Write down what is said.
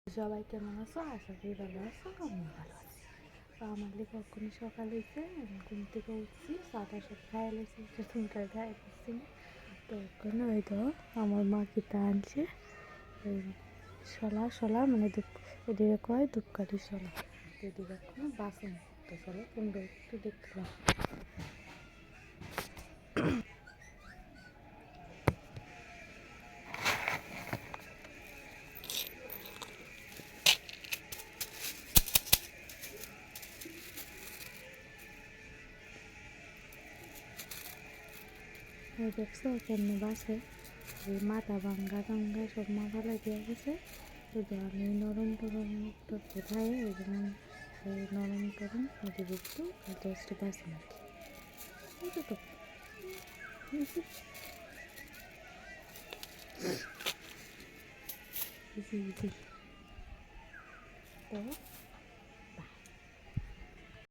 সবাই কেমন আছো? আশা করি ভালো আছো। আমিও ভালো আছি। তো আমার লিখে এক্ষুনি সকাল হয়েছে, আমি ঘুম থেকে উঠছি, চাটা সব খাই লেছি, চুনকার খাই দিচ্ছি না। তো ওখানে ওই তো আমার মা কিতা আনছে, ওই শলা মানে এদিকে কয় ধূপকাঠি শলা, এদিকে কোনো বাসন। তো চলো তোমরা একটু দেখলাম। দেখছো কেমনি বাসে, এই মাথা ভাঙ্গা টাঙ্গা সব মা ফেলাই দেওয়া গেছে। শুধু আমি নরম টরম তো কোথায় ওই যেমন নরম টরম এদিকে একটু জাস্ট বাসে নাকি তো ইজি ইজি। তো